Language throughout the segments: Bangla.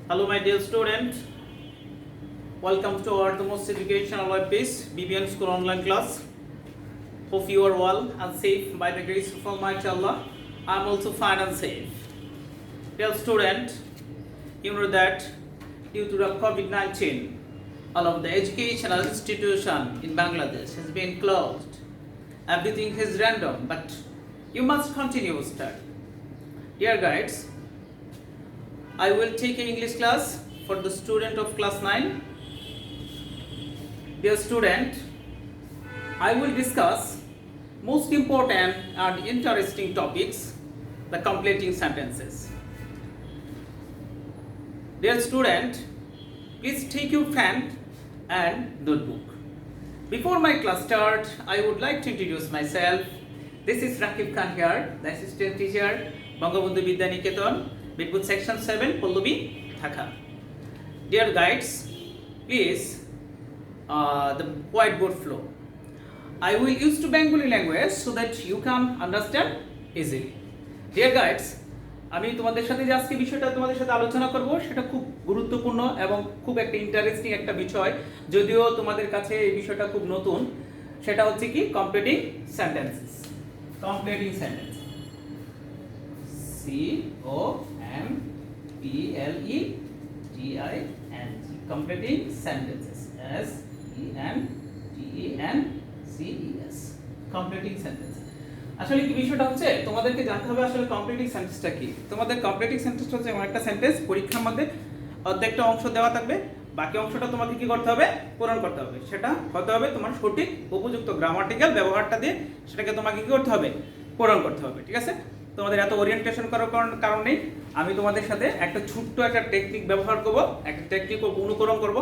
Hello, my dear student. Welcome to our the most educational web page, BBN School online class. Hope you are well and safe by the grace of Almighty Allah. I am also fine and safe. Dear student, you know that due to the COVID-19, all of the educational institution in Bangladesh has been closed. Everything is random, but you must continue study. Dear guides, I will take an English class for the student of class 9. Dear student, I will discuss most important and interesting topics, the completing sentences. Dear student, please take your pen and notebook. Before my class start, I would like to introduce myself. This is Rakib Khan here, the assistant teacher, Bangabandhu Vidya Niketan, Bitput section 7, Pallavi, Dhaka. Dear guides, please the whiteboard flow. I will use to Bengali language so that you can understand easily. Dear guides, আমি তোমাদের সাথে যে আজকে বিষয়টা তোমাদের সাথে আলোচনা করব সেটা খুব গুরুত্বপূর্ণ এবং খুব একটা ইন্টারেস্টিং একটা বিষয়, যদিও তোমাদের কাছে এই বিষয়টা খুব নতুন। সেটা হচ্ছে কি completing sentences. Completing sentence, COMPLETING, completing sentences, SENTENCES, completing sentences. আসলে কি বিষয়টা হচ্ছে তোমাদেরকে জানতে হবে আসলে কমপ্লিটিং সেন্টেন্সটা কি। তোমাদের কমপ্লিটিং সেন্টেন্সটা হচ্ছে এমন একটা সেন্টেন্স পরীক্ষার মধ্যে অর্ধেকটা অংশ দেওয়া থাকবে, বাকি অংশটা তোমাকে কি করতে হবে, পূরণ করতে হবে। সেটা হতে হবে তোমার সঠিক উপযুক্ত গ্রামাটিক্যাল ব্যবহারটা দিয়ে সেটাকে তোমাকে কি করতে হবে, পূরণ করতে হবে। ঠিক আছে, তোমাদের এত ওরিয়েন্টেশন করার কারণে আমি তোমাদের সাথে একটা ছোট্ট একটা টেকনিক ব্যবহার করব, একটা টেকনিক অনুকরণ করব।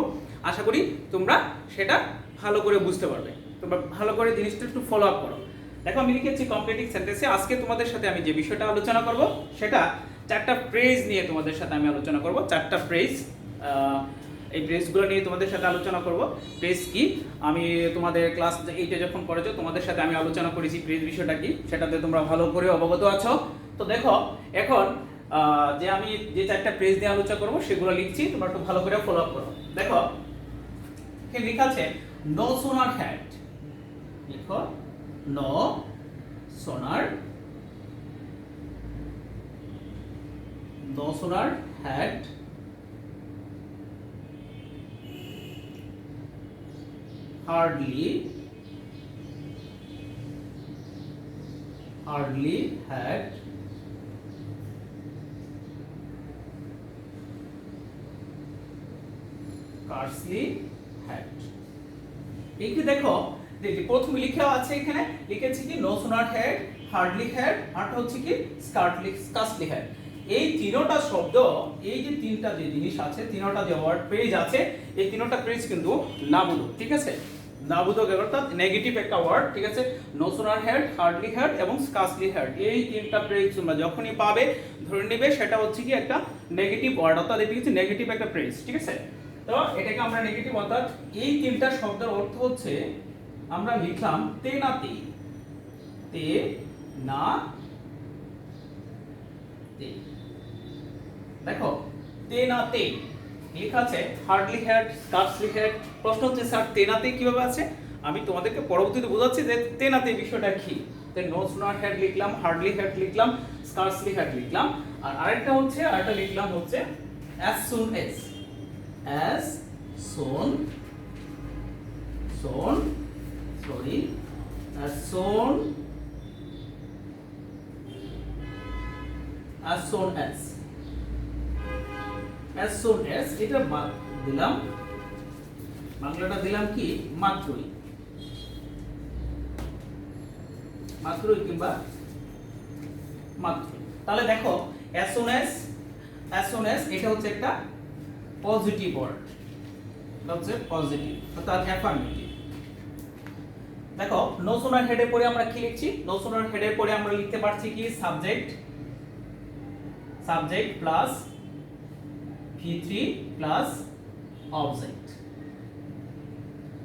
আশা করি তোমরা সেটা ভালো করে বুঝতে পারবে, তোমরা ভালো করে জিনিসটা একটু ফলো আপ করো। দেখো আমি লিখেছি কমপ্লিটিং সেন্টেন্সে। আজকে তোমাদের সাথে আমি যে বিষয়টা আলোচনা করব সেটা চারটা ফ্রেজ নিয়ে তোমাদের সাথে আমি আলোচনা করব। চারটা ফ্রেজ, এই ফ্রেজগুলো নিয়ে তোমাদের সাথে আলোচনা করব। ফ্রেজ কি আমি তোমাদের ক্লাস 8-এ যখন করেছো তোমাদের সাথে আমি আলোচনা করেছি ফ্রেজ বিষয়টা কি, সেটাতে তোমরা ভালো করে অবগত আছো। তো দেখো এখন যে আমি যে চারটা ফ্রেজ নিয়ে আলোচনা করব সেগুলো লিখছি, তোমরা একটু ভালো করে ফলো আপ করো। দেখো এখানে লেখা আছে নো সোনার হ্যাট। লিখো no sooner, no sooner had hardly had scarcely had। এই দেখো প্রথমে লেখা আছে, এখানে লিখেছি কি no sooner had, hardly had, আরটা হচ্ছে কি স্কার্সলি হ্যাড। এই তিনটা শব্দ, এই যে তিনটা যে জিনিস আছে, তিনটা যে ওয়ার্ড ফ্রেজ আছে, এই তিনটা ফ্রেজ কিন্তু নাবোধক। ঠিক আছে, নাবোধক অর্থাৎ নেগেটিভ একটা ওয়ার্ড। ঠিক আছে, no sooner had, hardly had এবং স্কার্সলি হ্যাড, এই তিনটা ফ্রেজ তোমরা যখনই পাবে ধরে নেবে সেটা হচ্ছে কি একটা নেগেটিভ ওয়ার্ড, অর্থাৎ এটা হচ্ছে নেগেটিভ একটা ফ্রেজ। ঠিক আছে, তো এটাকে আমরা নেগেটিভ, অর্থাৎ এই তিনটা শব্দের অর্থ হচ্ছে আমরা লিখলাম তে না তে, তে না তে। দেখো তে না তে লেখা আছে, হার্ডলি হ্যাড, স্কার্সলি হ্যাড। প্রশ্ন হচ্ছে স্যার তে না তে কিভাবে আছে? আমি তোমাদেরকে পরবর্তীতে বোঝাচ্ছি যে তে না তে বিষয়টা কি। তাই নো সোনার হ্যাড লিখলাম, হার্ডলি হ্যাড লিখলাম, স্কার্সলি হ্যাড লিখলাম, আর আরেকটা লিখলাম হচ্ছে as soon as, as soon as এটা দিলাম, বাংলাটা দিলাম কি মাত্রই কিংবা মাত্রই। তাহলে দেখো as soon as এটা হচ্ছে একটা পজিটিভ ওয়ার্ড, এটা হচ্ছে পজিটিভ অর্থাৎ অ্যাফার্মেটিভ। দেখো নো সোনার হেডের পরে আমরা কি লিখছি? নো সোনার হেডের পরে আমরা লিখতে পারছি কি subject plus V3 plus object,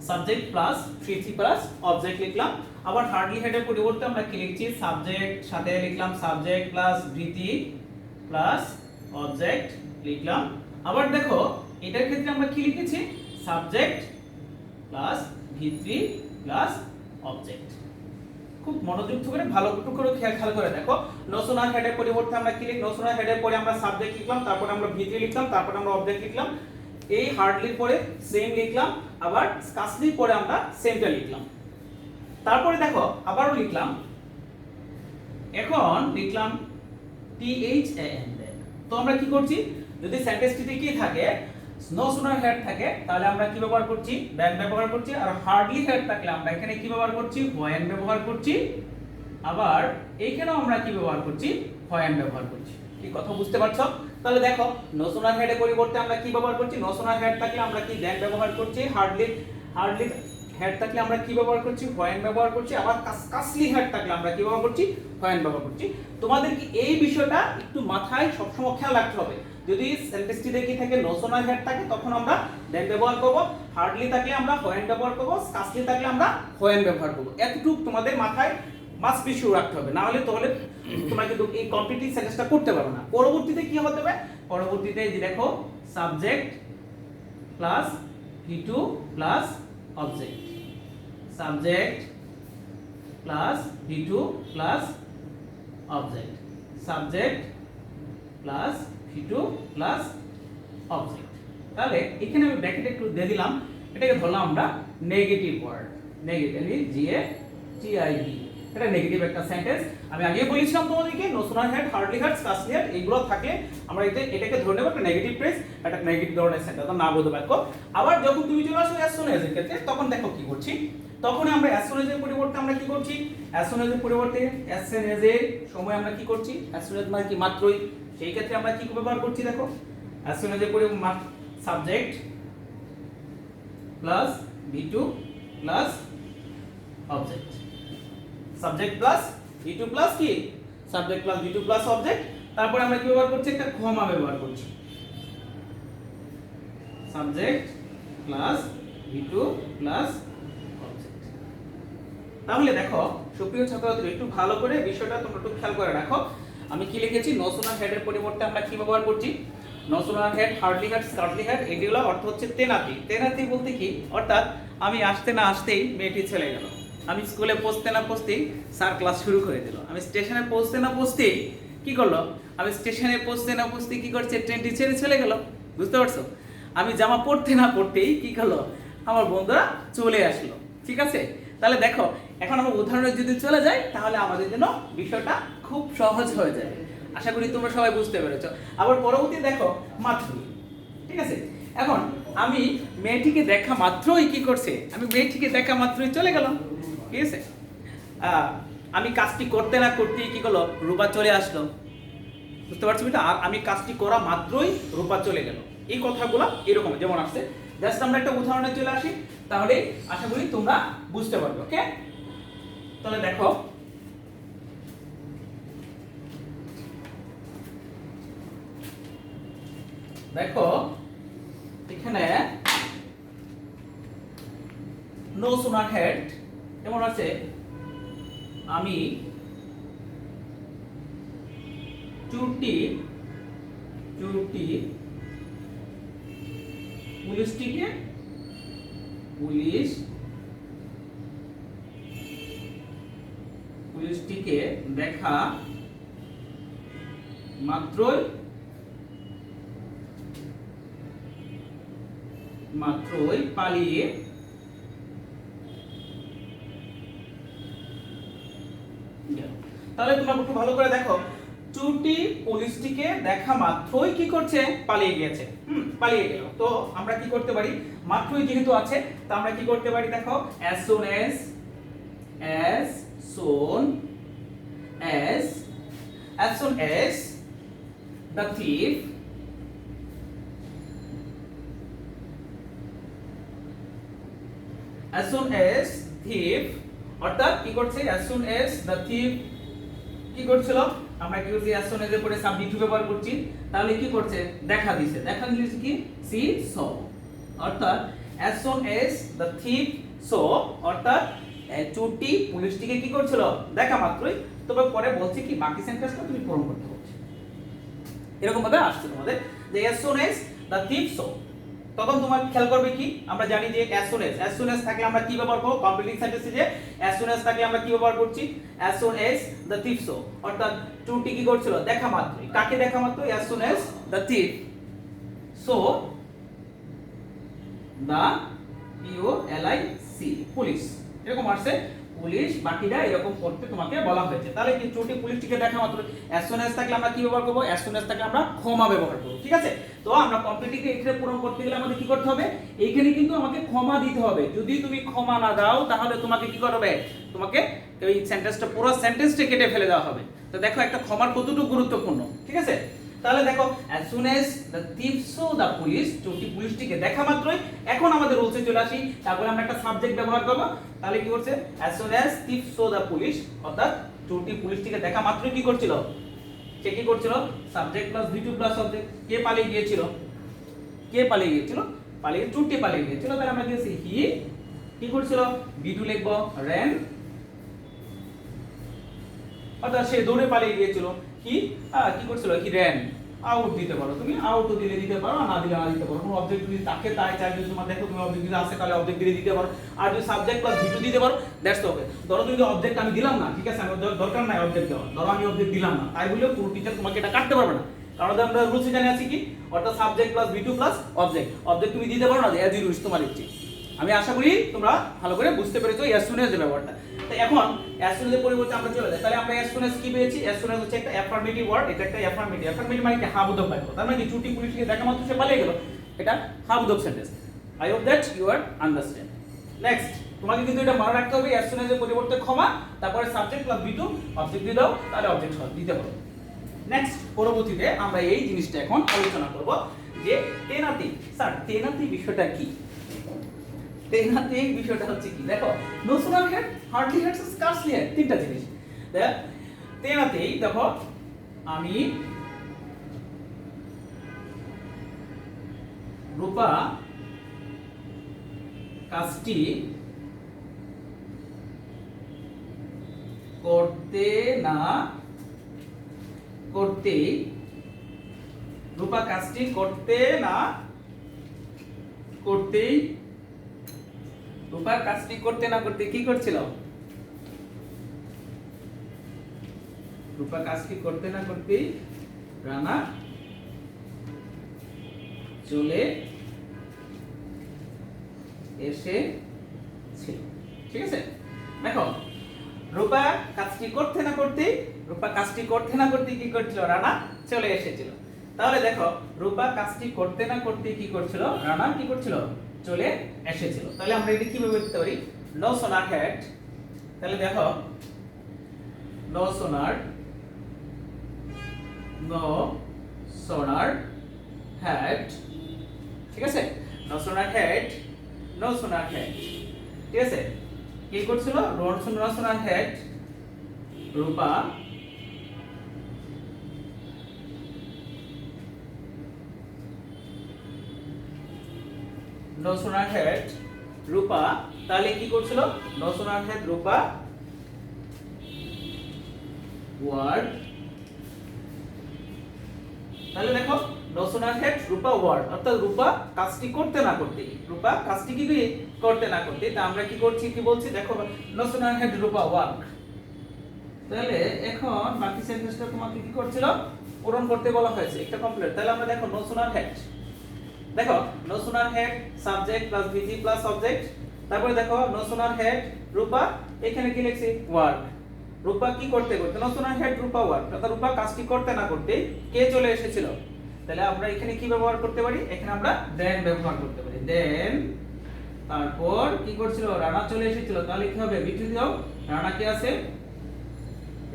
subject plus V3 plus object লিখলাম। আবার হার্ডলি হেডের পরিবর্তে আমরা কি লিখছি? সাবজেক্ট সাথে লিখলাম subject plus V3 plus object লিখলাম আবার দেখো এটার ক্ষেত্রে আমরা কি লিখেছি, subject plus V3 plus object. খুব মনোযোগ করে ভালো করে খেয়াল করে দেখো, নো সোনার হেডের পরিবর্তে আমরা কি লিখি, নো সোনার হেডের পরে আমরা সাবজেক্ট লিখলাম, তারপর আমরা V3 লিখলাম, তারপর আমরা অবজেক্ট লিখলাম, এই হার্ডলির পরে সেম লিখলাম, আবার স্কাসলির পরে আমরা সেমটা লিখলাম। তারপরে দেখো আবারও লিখলাম, এখন লিখলাম THAN। তো আমরা কি করছি, যদি সেন্টেন্সটিতে কি থাকে, নো সোনার হেড থাকে, তাহলে আমরা কি ব্যবহার করছি, দ্যান ব্যবহার করছি। আর হার্ডলি হেড থাকলে আমরা এখানে কি ব্যবহার করছি, হোয়েন ব্যবহার করছি। আবার এইখানেও আমরা কি ব্যবহার করছি, হোয়েন ব্যবহার করছি। কি কথা বুঝতে পারছো? তাহলে দেখো নো সোনার হেডের পরিবর্তে আমরা কি ব্যবহার করছি, নো সোনার হেড থাকলে আমরা কি দ্যান ব্যবহার করছি, হার্ডলি হেড থাকলে আমরা কি ব্যবহার করছি, হোয়েন ব্যবহার করছি। আবার কাসলি হেড থাকলে আমরা কি ব্যবহার করছি, হোয়েন ব্যবহার করছি। তোমাদের কি এই বিষয়টা একটু মাথায় সবসময় খেয়াল রাখতে হবে। যদি সেন্টেন্সটি দেখি থাকে নো সোনার হেড থাকে, তখন আমরা দেন ব্যবহার করব, হার্ডলি থাকলে আমরা হোয়েন ব্যবহার করব, কাসলি থাকলে আমরা হোয়েন ব্যবহার করব। এতটুকু তোমাদের মাথায় মাস্ট বি শিওর রাখতে হবে, না হলে তোমরা কিন্তু এই কমপ্লিটিং সেন্টেন্সটা করতে পারবে না। পরবর্তীতে কি হতে হবে, পরবর্তীতে এই যে দেখো subject plus V2 plus object, subject plus V2 plus object, subject plus V2 plus object. তাহলে এখানে আমি ব্র্যাকেট একটু দিয়ে দিলাম, এটাকে ধরলাম আমরা নেগেটিভ ওয়ার্ড, নেগেটিভ GATIV, এটা নেগেটিভ একটা সেন্টেন্স। আমি আগে বলেছিলাম তোমাদেরকে no sooner had, hardly had, scarcely had এইগুলো থাকলে আমরা এটাকে ধরে নেব একটা নেগেটিভ ফ্রেজ, একটা নেগেটিভ ধরনের সেন্টেন্স, না বোধ বাক্য। আবার যখন তুমি চলে আসো অ্যাজ সুন অ্যাজ এর ক্ষেত্রে, তখন দেখো কি করছি, তখন আমরা অ্যাজ সুন অ্যাজ এর পরিবর্তে আমরা কি করছি, অ্যাজ সুন অ্যাজ এর পরিবর্তে অ্যাজ সুন অ্যাজ এর সময় আমরা কি করছি, অ্যাজ সুন অ্যাজ মানে কি মাত্রই, সেই ক্ষেত্রে আমরা কি ব্যবহার করছি, দেখো অ্যাজ সুন অ্যাজ এর পরিবর্তে subject plus V2 plus object, subject plus V2 plus কি, subject plus V2 plus object. তারপর আমরা কি ব্যবহার করছি, একটা কমা ব্যবহার করছি, subject plus V2 plus object. তাহলে দেখো সুপ্রিয় ছাত্রছাত্রী, একটু ভালো করে বিষয়টা তোমরা একটু খেয়াল করে রাখো। আমি কি লিখেছি, নো সোনার হেডের পরিবর্তে আমরা কি ব্যবহার করছি, no sooner had, hardly had, scarcely had, এগুলো অর্থ হচ্ছে তেনাতি। তেনাতি বলতে কি, অর্থাৎ আমি আসতে না আসতেই মেয়েটি চলে গেল, আমি স্কুলে পৌঁছতে না পৌঁছতেই স্যার ক্লাস শুরু করে দিল, আমি স্টেশনে পৌঁছতে না পৌঁছতেই কি করলো, আমি স্টেশনে পৌঁছতে না পৌঁছতেই কি করছে, ট্রেনটি ছেড়ে চলে গেল। বুঝতে পারছো? আমি জামা পরতে না পরতেই কি করলো, আমার বন্ধুরা চলে আসলো। ঠিক আছে? তাহলে দেখো এখন আমরা উদাহরণে যদি চলে যাই, তাহলে আমাদের জন্য বিষয়টা খুব সহজ হয়ে যাবে। আশা করি তোমরা সবাই বুঝতে পেরেছো। আবার পরবর্তী দেখো মাত্রই। ঠিক আছে? এখন আমি মেয়েটিকে দেখা মাত্রই কি করছে, আমি মেয়েটিকে দেখা মাত্রই চলে গেলাম। ঠিক আছে? আমি কাজটি করতে না করতেই কি করলো, রূপা চলে আসলো। বুঝতে পারছো এটা? আর আমি কাজটি করা মাত্রই রূপা চলে গেল। এই কথাগুলো এরকম যেমন আসছে, জাস্ট আমরা একটা উদাহরণে চলে আসি, তাহলে আশা করি তোমরা বুঝতে পারবে। ওকে? তাহলে দেখো দেখো এখানে নো সোনার হেড যেমন আছে, আমি চুরটি পুলিশটিকে দেখা মাত্রই পালিয়ে গেল। তাহলে তোমরা একটু ভালো করে দেখো, চুরটি পুলিশটিকে দেখা মাত্রই কি করছে, পালিয়ে গিয়েছে। পালিয়ে গেল। তো আমরা কি করতে পারি, মাত্রই যেহেতু আছে, তো আমরা কি করতে পারি, দেখো as soon as the thief অর্থাৎ কি করছে, as soon as the thief কি করছিল, আমরা কি করছি, as soon as এর পরে সাবজেক্ট ব্যবহার করছি, তাহলে কি করছে, দেখা দিছে। দেখা দিছে কি, she saw, অর্থাৎ as soon as the thief saw অর্থাৎ চুরটি পুলিশটিকে কি করছিল, দেখা মাত্রই। তবে পরে বলছে কি, বাকি সেন্টেন্সটা তুমি পূরণ করতে বলছো। এরকম ভাবে আসছে তোমাদের যে as soon as the thief so, তখন তোমার খেয়াল করবে কি, আমরা জানি যে as soon as থাকলে আমরা কি ব্যবহার করব কমপ্লিটিং সেন্টেন্সে, যে as soon as থাকলে আমরা কি ব্যবহার করছি as soon as the thief saw, অর্থাৎ চোরটি কি করছিল দেখা মাত্রই, কাকে দেখা মাত্রই as soon as the thief saw the police, এরকম আসছে পুলিশ, বাকিটা এরকম করতে তোমাকে বলা হয়েছে। তাহলে কি চোরটি পুলিশটিকে দেখা মাত্র as soon as থাকলে আমরা কি ব্যবহার করব, as soon as থাকলে আমরা ক্ষমা ব্যবহার করব, ঠিক আছে। তো আমরা কমপ্লিটলি এখানে পূরণ করতে গেলে আমাদের কি করতে হবে, এইখানে কিন্তু আমাকে ক্ষমা দিতে হবে। যদি তুমি ক্ষমা না দাও তাহলে তোমাকে কি করবে, তোমাকে এই সেন্টেন্সটা পুরো সেন্টেন্সটা কেটে ফেলে দেওয়া হবে। তো দেখো একটা ক্ষমার কতটুকু গুরুত্বপূর্ণ, ঠিক আছে। তাহলে দেখো as soon as the thief saw the police, চোরটি পুলিশটিকে দেখা মাত্রই, এখন আমাদের রুলসে চলে আসি, তারপরে আমরা একটা সাবজেক্ট ব্যবহার করব। তাহলে কি করছে as soon as thief saw the police, অর্থাৎ চোরটি পুলিশটিকে দেখা মাত্রই কি করছিল, সে কি করছিল subject plus V2 plus object. কে পালিয়ে গিয়েছিল, কে পালিয়ে গিয়েছিল, চোরটি পালিয়ে গিয়েছিল। তাহলে আমরা দিয়েছি হি, কি করছিল V2 লিখব ran, অর্থাৎ সে দৌড়ে পালিয়ে গিয়েছিল। কি কি করছিল, কি ran, আউট দিতে পারো, তুমি আউট দিলে দিতে পারো, না দিলে না দিতে পারো। কোনো অবজেক্ট যদি তাকে তাই চাই, যদি তোমার দেখো তুমি অবজেক্ট দিতে আসে তাহলে অবজেক্ট দিয়ে দিতে পারো, আর যদি সাবজেক্ট প্লাস V2 দিতে পারো দ্যাটস ওকে। ধরো তুমি অবজেক্ট আমি দিলাম না, ঠিক আছে, আমার দরকার নাই অবজেক্ট দেওয়া, ধরো আমি অবজেক্ট দিলাম না, তাই বলে পুরো টিচার তোমাকে এটা কাটতে পারবে না, কারণ আমরা রুলসে জানি আছি কি, অর্থাৎ subject plus V2 plus object. Object তুমি দিতে পারো না, অ্যাজ ইউ উইশ, তোমার ইচ্ছে। আমি আশা করি তোমরা ভালো করে বুঝতে পেরেছো as soon as এর ব্যাপারটা। তো এখন as soon as এর পরিবর্তে আমরা চলে যাই, তাহলে আমরা as soon as কি পেয়েছি, as soon as হচ্ছে একটা অ্যাফার্মেটিভ ওয়ার্ড, এটা একটা অ্যাফার্মেটিভ মানে কি হাবোধক বাক্য। তার মানে কি চুটি পুলিশকে দেখা মাত্র সে পালিয়ে গেল, এটা হাবোধক sentence. I hope that you are understand. Next তোমাকে কিন্তু এটা মনে রাখতে হবে as soon as এর পরিবর্তে ক্ষমা, তারপরে সাবজেক্ট প্লাস V2 অবজেক্ট দিয়ে দাও, তাহলে অবজেক্ট দিতে পারো। নেক্সট পরবর্তীতে আমরা এই জিনিসটা এখন আলোচনা করব যে তেনাতি। স্যার তেনাতি বিষয়টা কি, তেনাতি এই বিষয়টা হচ্ছে কি, দেখো no sooner had, hardly had, scarcely had, তিনটা জিনিস। দেখ তেনাতি, দেখো আমি রূপা কাজটি করতে না করতে, রূপা কাজটি করতে না করতেই, রূপা কাজটি করতে না করতে কি করছিল, রূপা কাজটি করতে না করতেই রানা চলে এসেছিল, ঠিক আছে। দেখো রূপা কাজটি করতে না করতে, রূপা কাজটি করতে না করতে কি করছিল, রানা চলে এসেছিল। তাহলে দেখো রূপা কাজটি করতে না করতে কি করছিল, রানা কি করছিল, চলে এসেছিল। তাহলে আমরা এটা কিভাবে লিখতে পারি, নো সোনার হেড, তাহলে দেখো no sooner, no sooner head, ঠিক আছে, no sooner head, no sooner head, ঠিক আছে। কি করছিল, নো সোনার হেড, রূপা নো সোনার হেড, রূপা, তাহলে কি করছিল, নো সোনার হেড রূপা ওয়ার্ড, তাহলে দেখো নো সোনার হেড রূপা ওয়ার্ড, অর্থাৎ রূপা কাজটি করতে না করতে, রূপা কাজটি কি করতে না করতে, তা আমরা কি করছি, কি বলছি, দেখো নো সোনার হেড রূপা ওয়ার্ক। তাহলে এখন বাকি সেন্টেন্সটা তোমাকে কি করছিল, পূরণ করতে বলা হয়েছে, একটা কমপ্লিট। তাহলে আমরা দেখো নো সোনার হেড, দেখো no sooner had subject plus VG plus object, তারপরে দেখো নো সোনার হেড রূপা, এখানে কি লিখছি ওয়ার্ক, রূপা কি করতে করতে, নো সোনার হেড রূপা ওয়ার্ক, অর্থাৎ রূপা কাজটি করতে না করতে কে চলে এসেছিল। তাহলে আমরা এখানে কি ব্যবহার করতে পারি, এখানে আমরা দেন ব্যবহার করতে পারি, দেন তারপর কি করছিল, রানা চলে এসেছিল। তাহলে কি হবে, V2 দাও, রানা কি আছে,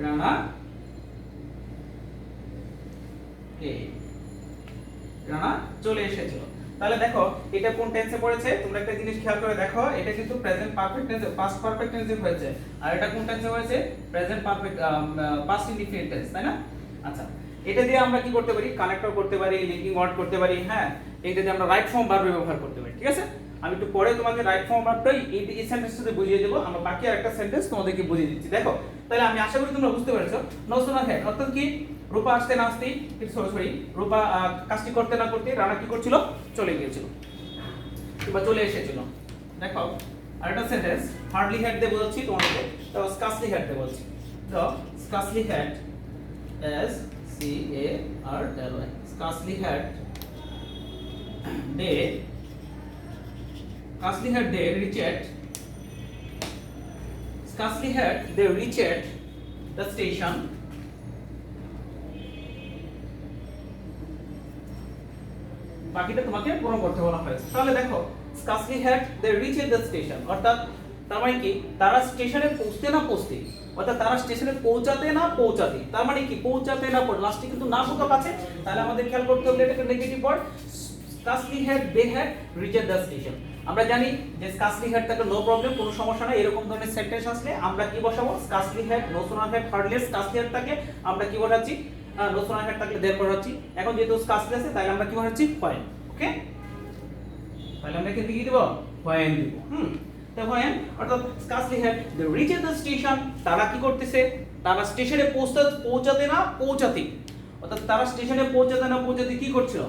রানা কে, রানা চলে এসেছিল। তাহলে দেখো এটা কোন টেন্সে পড়েছে, তোমরা একটা জিনিস খেয়াল করে দেখো, এটা কিন্তু প্রেজেন্ট পারফেক্ট টেন্সে, পাস্ট পারফেক্ট টেন্সে হয়েছে, আর এটা কোন টেন্সে হয়েছে, present perfect past indefinite tense, তাই না। আচ্ছা এটা দিয়ে আমরা কি করতে পারি, কানেক্টর করতে পারি, লিঙ্কিং ওয়ার্ড করতে পারি, হ্যাঁ এটা দিয়ে আমরা রাইট ফর্ম ভার্ব ব্যবহার করতে পারি, ঠিক আছে। আমি একটু পরে তোমাকে রাইট ফর্ম ভার্বটাই এই সেন্টেন্সটাতে বুঝিয়ে দেব, আমরা বাকি আরেকটা সেন্টেন্স তোমাদেরকে বুঝিয়ে দিচ্ছি। দেখো তাহলে আমি আশা করি তোমরা বুঝতে পেরেছো, নো সোনার হেড অর্থাৎ কি, রূপা আসতে না আসতেই সরি রূপা কাজটি করতে না করতে রানা কি করছিল, চলে গিয়েছিল কিংবা চলে এসেছিল। দেখো আরেকটা সেন্টেন্স হার্ডলি হ্যাড দিয়ে বোঝাচ্ছি তোমাদেরকে, তো স্কার্সলি হ্যাড দিয়ে বলছি। তো scarcely had S C A R L Y, scarcely had they, scarcely had they reached, scarcely had they reached the station, বাকিটা তোমাকে পূরণ করতে বলা হয়েছে। তাহলে দেখো scarcely had they reached the station, অর্থাৎ তার মানে কি তারা স্টেশনে পৌঁছতে না পৌঁছতে, অর্থাৎ তারা স্টেশনে পৌঁছাতে না পৌঁছাতে, তার মানে কি পৌঁছাতে না পৌঁছাতে, লাস্টে কিন্তু না বোঝা আছে, তাহলে আমাদের খেয়াল করতে হবে এটাকে negative word scarcely had they had reached the station। আমরা জানি যে scarcely had থাকলে নো প্রবলেম, কোনো সমস্যা নাই, এরকম ধরনের সেন্টেন্স আসলে আমরা কি বসাবো, scarcely had, no sooner had, hardly had, scarcely had থাকে আমরা কি বসাচ্ছি, no sooner had থাকলে there বসাচ্ছি। এখন যেহেতু scarcely আছে তাই আমরা কি বসাচ্ছি, when। ওকে, তাহলে আমরা এখানে কি দেব, when দেব। তো when অর্থাৎ scarcely had they reached the station, তারা কি করতেছে, তারা স্টেশনে পৌঁছাতে না পৌঁছাতে, অর্থাৎ তারা স্টেশনে পৌঁছাতে না পৌঁছাতে কি করছিল।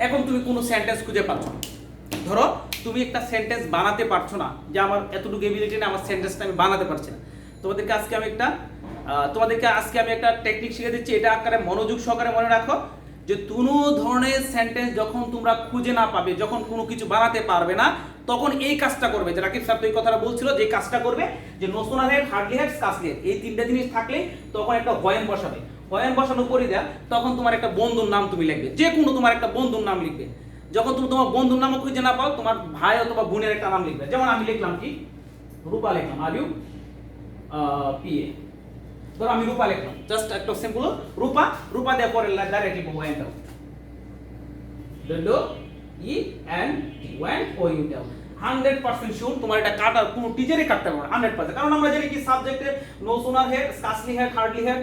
এখন তুমি কোনো সেন্টেন্স খুঁজে পাচ্ছ না, ধরো তুমি একটা সেন্টেন্স বানাতে পারছো না, যে আমার এতটুকু এবিলিটি না, আমার সেন্টেন্সটা আমি বানাতে পারছি না। তোমাদেরকে আজকে আমি একটা টেকনিক শিখে দিচ্ছি, এটা আকারে মনোযোগ সহকারে মনে রাখো, যে কোনো ধরনের সেন্টেন্স যখন তোমরা খুঁজে না পাবে, যখন কোনো কিছু বানাতে পারবে না, তখন এই কাজটা করবে, যে রাকিব স্যার তো এই কথাটা বলছিল, যে কাজটা করবে যে no sooner had, hardly had, scarcely had, এই তিনটা জিনিস থাকলে তখন একটা হোয়েন বসাবে, হোয়েন বসানোর পরে দেয়া তখন তোমার একটা বন্ধুর নাম তুমি লিখবে, যে কোনো তোমার একটা বন্ধুর নাম লিখবে। যখন তুমি তোমার বন্ধুর নামও খুঁজে না পাও, তোমার ভাই অথবা বোনের একটা নাম লিখবে। যেমন আমি লিখলাম কি, রূপা লিখলাম, আর ইউ পি এ, ধরো আমি রূপা লিখলাম, জাস্ট একটা সিম্পল রূপা, রূপা দেওয়ার পরে ডাইরেক্টলি লিখবো went out, W E N T, went O U T. 100% sure তোমার এটা কাটার কোনো টিচারই কাটতে পারবে না 100%, কারণ আমরা জানি কি সাবজেক্টে no sooner had, scarcely had, hardly had,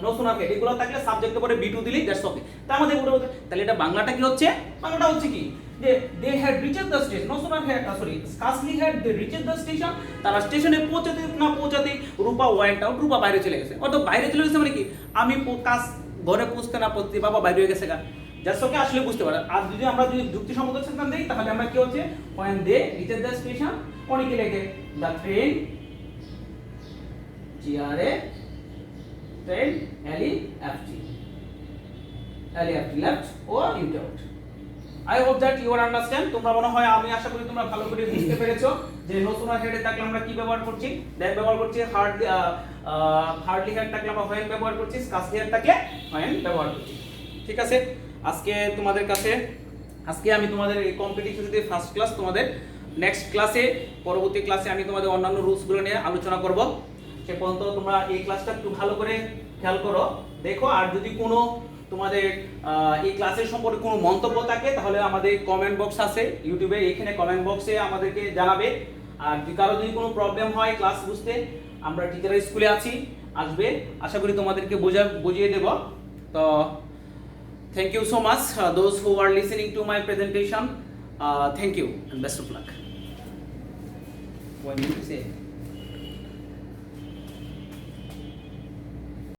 no sooner had এগুলো থাকলে সাবজেক্টে পরে বি2 দিলেই দ্যাটস ওকে। তার মধ্যে পুরো, তাহলে এটা বাংলাটা কি হচ্ছে, বাংলাটা হচ্ছে কি, যে they had reached the station, no sooner had scarcely had they reached the station, তারা স্টেশনে পৌঁছাতে না পৌঁছাতেই রূপা ওয়েন্ট আউট, রূপা বাইরে চলে গেছে। অর্থাৎ বাইরে চলে গেছে মানে কি, আমি কাজ ঘরে পৌঁছতে না পৌঁছতে বাবা বাইরে হয়ে গেছে গা, জাস্ট ওকে আসলে বুঝতে পারে। আর যদি আমরা যুক্তিসম্মত সেন্টেন্স দেই, তাহলে আমরা কি হচ্ছে, when they reach the station, অনেকে লেখে the train, train left left or into out। I hope that you are understand। তোমরা মনে হয়, আমি আশা করি তোমরা ভালো করে বুঝতে পেরেছো যে নো সুনার হেডে থাকলে আমরা কি ব্যবহার করছি, দ্যাট ব্যবহার করছি, হার্ডলি হেড থাকলে আমরা when ব্যবহার করছি, স্কার্সলি হেড থাকলে when ব্যবহার করছি। ঠিক আছে, আজকে আমি তোমাদের এই কম্পিটিশনতে ফার্স্ট ক্লাস, তোমাদের নেক্সট ক্লাসে, পরবর্তী ক্লাসে আমি তোমাদের অন্যান্য রুলসগুলো নিয়ে আলোচনা করব। সে পর্যন্ত তোমরা এই ক্লাসটা একটু ভালো করে খেয়াল করো, দেখো। আর যদি কোনো তোমাদের এই ক্লাসের সম্পর্কে কোনো মন্তব্য থাকে, তাহলে আমাদের কমেন্ট বক্স আছে ইউটিউবে, এখানে কমেন্ট বক্সে আমাদেরকে জানাবে। আর কারো যদি কোনো প্রবলেম হয় ক্লাস বুঝতে, আমরা টিচার স্কুলে আছি, আসবে, আশা করি তোমাদেরকে বুঝিয়ে দেব। তো thank you so much, those who are listening to my presentation, thank you and best of luck. What do you say?